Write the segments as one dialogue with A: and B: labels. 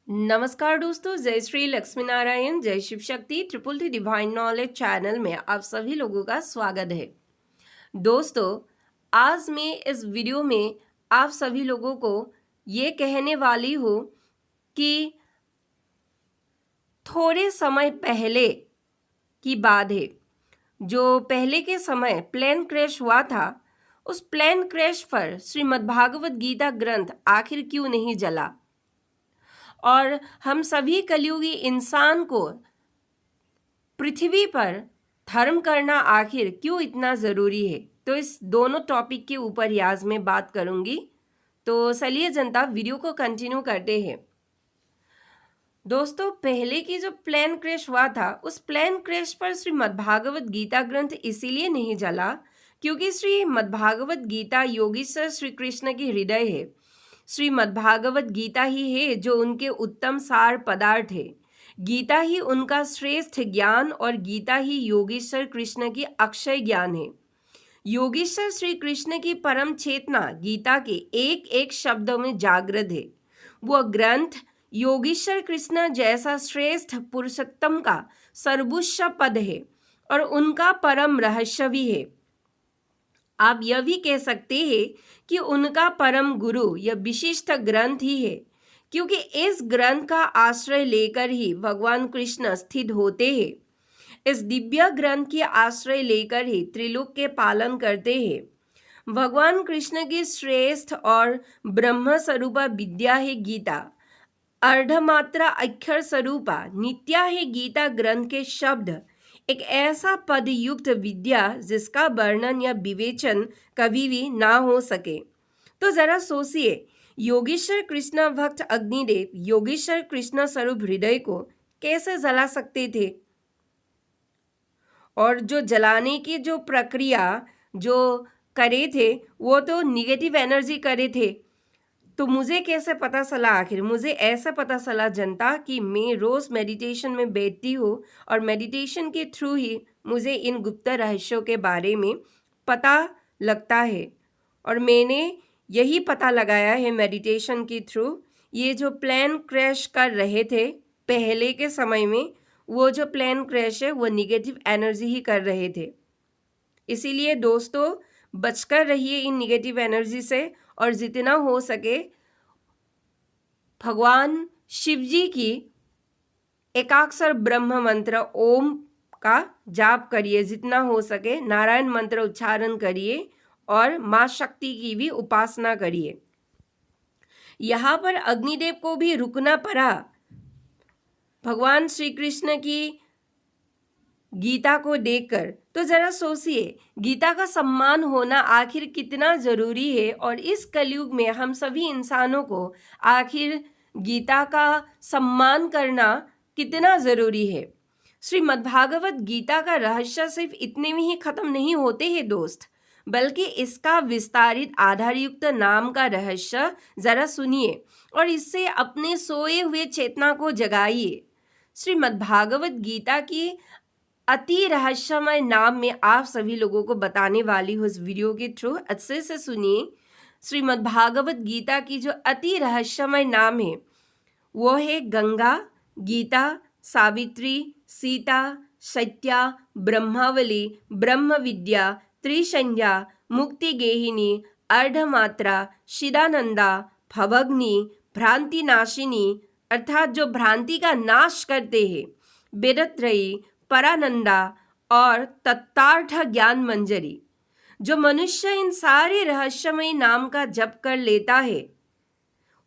A: नमस्कार दोस्तों, जय श्री लक्ष्मी नारायण, जय Shiv Shakti. Triple T divine knowledge channel में आप सभी लोगों का स्वागत है। दोस्तों, आज मैं इस वीडियो में आप सभी लोगों को ये कहने वाली हूँ कि थोड़े समय पहले की बात है। जो पहले के समय प्लेन क्रैश हुआ था, उस प्लेन क्रैश पर श्रीमद् भागवत गीता ग्रंथ आखिर क्यों नहीं जला, और हम सभी कलयुगी इंसान को पृथ्वी पर धर्म करना आखिर क्यों इतना ज़रूरी है। तो इस दोनों टॉपिक के ऊपर ही आज मैं बात करूंगी। तो चलिए जनता, वीडियो को कंटिन्यू करते हैं। दोस्तों, पहले की जो प्लेन क्रैश हुआ था, उस प्लेन क्रैश पर श्रीमद् भागवत गीता ग्रंथ इसीलिए नहीं जला क्योंकि श्रीमद् भागवत गीता योगीश्वर श्री कृष्ण की हृदय है। श्रीमद् भागवत गीता ही है जो उनके उत्तम सार पदार्थ है। गीता ही उनका श्रेष्ठ ज्ञान और गीता ही योगेश्वर कृष्ण की अक्षय ज्ञान है। योगेश्वर श्री कृष्ण की परम चेतना गीता के एक एक शब्दों में जागृत है। वह ग्रंथ योगेश्वर कृष्ण जैसा श्रेष्ठ पुरुषोत्तम का सर्वोच्च पद है और उनका परम रहस्य भी है। आप यह भी कह सकते हैं कि उनका परम गुरु यह विशिष्ट ग्रंथ ही है, क्योंकि इस ग्रंथ का आश्रय लेकर ही भगवान कृष्ण स्थित होते हैं। इस दिव्य ग्रंथ की आश्रय लेकर ही त्रिलोक के पालन करते हैं। भगवान कृष्ण की श्रेष्ठ और ब्रह्म स्वरूपा विद्या है गीता। अर्धमात्रा अक्षर स्वरूपा नित्या है गीता ग्रंथ के शब्द। एक ऐसा पद युक्त विद्या जिसका वर्णन या विवेचन कभी भी ना हो सके। तो जरा सोचिए, योगेश्वर कृष्ण भक्त अग्निदेव योगेश्वर कृष्ण स्वरूप हृदय को कैसे जला सकते थे, और जो जलाने की जो प्रक्रिया जो करे थे वो तो निगेटिव एनर्जी करे थे। तो मुझे कैसे पता चला, आखिर मुझे ऐसा पता चला जनता कि मैं रोज मेडिटेशन में बैठती हूँ और मेडिटेशन के थ्रू ही मुझे इन गुप्त रहस्यों के बारे में पता लगता है। और मैंने यही पता लगाया है मेडिटेशन के थ्रू। ये जो प्लेन क्रैश कर रहे थे पहले के समय में, वो जो प्लेन क्रैश है वो निगेटिव एनर्जी ही कर रहे थे। इसीलिए दोस्तों, बचकर रहिए इन निगेटिव एनर्जी से और जितना हो सके भगवान शिव जी की एकाक्षर ब्रह्म मंत्र ओम का जाप करिए, जितना हो सके नारायण मंत्र उच्चारण करिए और माँ शक्ति की भी उपासना करिए। यहाँ पर अग्निदेव को भी रुकना पड़ा भगवान श्री कृष्ण की गीता को देखकर। तो जरा सोचिए, गीता का सम्मान होना आखिर कितना जरूरी है, और इस कलयुग में हम सभी इंसानों को आखिर गीता का सम्मान करना कितना जरूरी है। श्रीमद्भागवत गीता का रहस्य सिर्फ इतने में ही खत्म नहीं होते हैं दोस्त, बल्कि इसका विस्तारित आधारयुक्त नाम का रहस्य जरा सुनिए और इससे अपने सोए हुए चेतना को जगाइए। श्रीमद्भागवत गीता की अति रहस्यमय नाम में आप सभी लोगों को बताने वाली हूँ इस वीडियो के थ्रू। अच्छे से सुनिए। श्रीमद् भागवत गीता की जो अति रहस्यमय नाम है वो है गंगा, गीता, सावित्री, सीता, सत्या, ब्रह्मावली, ब्रह्म विद्या, त्रिसंज्ञा, मुक्ति गेहिनी, अर्धमात्रा, शिदानंदा, भवग्नि, भ्रांति नाशिनी अर्थात जो भ्रांति का नाश करते हैं, वेदत्रयी, परानंदा और तत्तार्थ ज्ञान मंजरी। जो मनुष्य इन सारे रहस्यमय नाम का जप कर लेता है,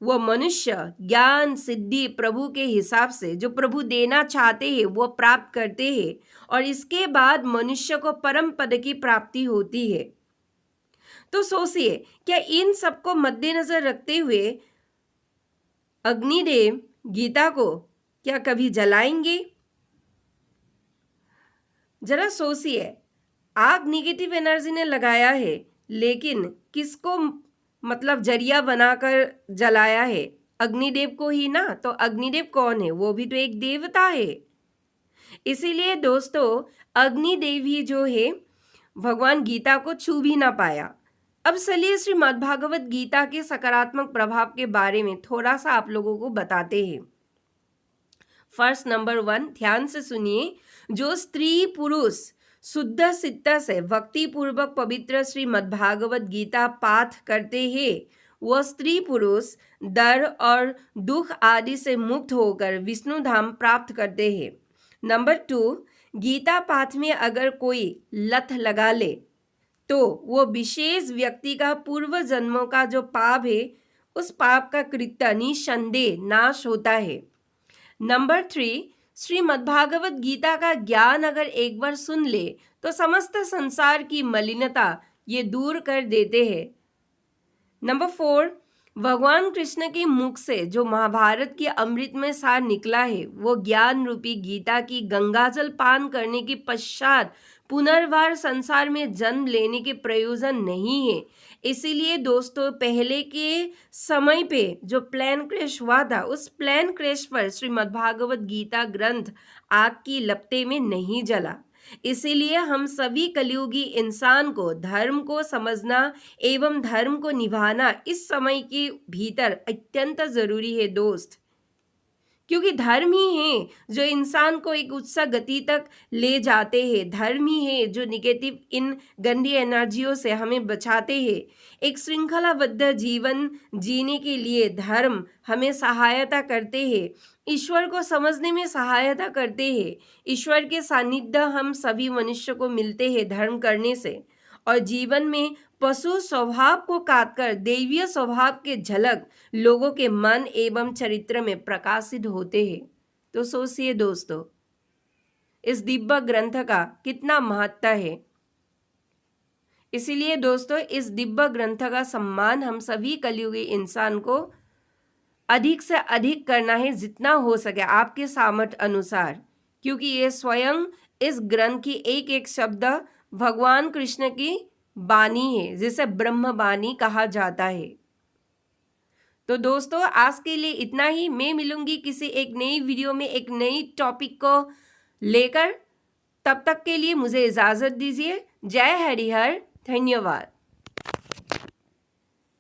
A: वह मनुष्य ज्ञान सिद्धि प्रभु के हिसाब से जो प्रभु देना चाहते हैं वो प्राप्त करते हैं, और इसके बाद मनुष्य को परम पद की प्राप्ति होती है। तो सोचिए, क्या इन सबको मद्देनजर रखते हुए अग्निदेव गीता को क्या कभी जलाएंगे? जरा सोचिए, आग निगेटिव एनर्जी ने लगाया है, लेकिन किसको मतलब जरिया बनाकर जलाया है? अग्निदेव को ही ना। तो अग्निदेव कौन है? वो भी तो एक देवता है। इसीलिए दोस्तों, अग्निदेव ही जो है भगवान गीता को छू भी ना पाया। अब चलिए श्रीमद्भागवत गीता के सकारात्मक प्रभाव के बारे में थोड़ा सा आप लोगों को बताते हैं। फर्स्ट नंबर 1 ध्यान से सुनिए। जो स्त्री पुरुष शुद्ध चित्त से भक्ति पूर्वक पवित्र श्रीमद् भागवत गीता पाठ करते हैं, वह स्त्री पुरुष डर और दुख आदि से मुक्त होकर विष्णु धाम प्राप्त करते हैं। नंबर 2, गीता पाठ में अगर कोई लत लगा ले तो वो विशेष व्यक्ति का पूर्व जन्मों का जो पाप है, उस पाप का कृत्य निसंदेह नाश होता है। नंबर 3, श्रीमद्भागवत गीता का ज्ञान अगर एक बार सुन ले तो समस्त संसार की मलिनता ये दूर कर देते हैं। नंबर 4, भगवान कृष्ण के मुख से जो महाभारत की अमृतमय सार निकला है, वो ज्ञान रूपी गीता की गंगाजल पान करने के पश्चात पुनर्वार संसार में जन्म लेने के प्रयोजन नहीं है। इसीलिए दोस्तों, पहले के समय पे जो प्लेन क्रैश हुआ था, उस प्लेन क्रैश पर श्रीमद्भागवत गीता ग्रंथ आग की लपटे में नहीं जला। इसीलिए हम सभी कलियुगी इंसान को धर्म को समझना एवं धर्म को निभाना इस समय के भीतर अत्यंत जरूरी है दोस्त, क्योंकि धर्म ही है जो इंसान को एक उच्च गति तक ले जाते हैं। धर्म ही है जो निगेटिव इन गंदी एनर्जियों से हमें बचाते हैं। एक श्रृंखलाबद्ध जीवन जीने के लिए धर्म हमें सहायता करते हैं, ईश्वर को समझने में सहायता करते हैं। ईश्वर के सानिध्य हम सभी मनुष्य को मिलते हैं धर्म करने से, और जीवन में पशु स्वभाव को काटकर दैवीय स्वभाव के झलक लोगों के मन एवं चरित्र में प्रकाशित होते हैं। तो सोचिए दोस्तों, इस दिव्य ग्रंथ का कितना महत्व है। इसीलिए दोस्तों, इस दिव्य ग्रंथ का सम्मान हम सभी कलियुगी इंसान को अधिक से अधिक करना है, जितना हो सके आपके सामर्थ्य अनुसार, क्योंकि ये स्वयं इस ग्रंथ की एक एक शब्द भगवान कृष्ण की बानी है, जिसे ब्रह्म बानी कहा जाता है। तो दोस्तों, आज के लिए इतना ही। मैं मिलूंगी किसी एक नई वीडियो में एक नई टॉपिक को लेकर। तब तक के लिए मुझे इजाजत दीजिए। जय हरिहर, धन्यवाद।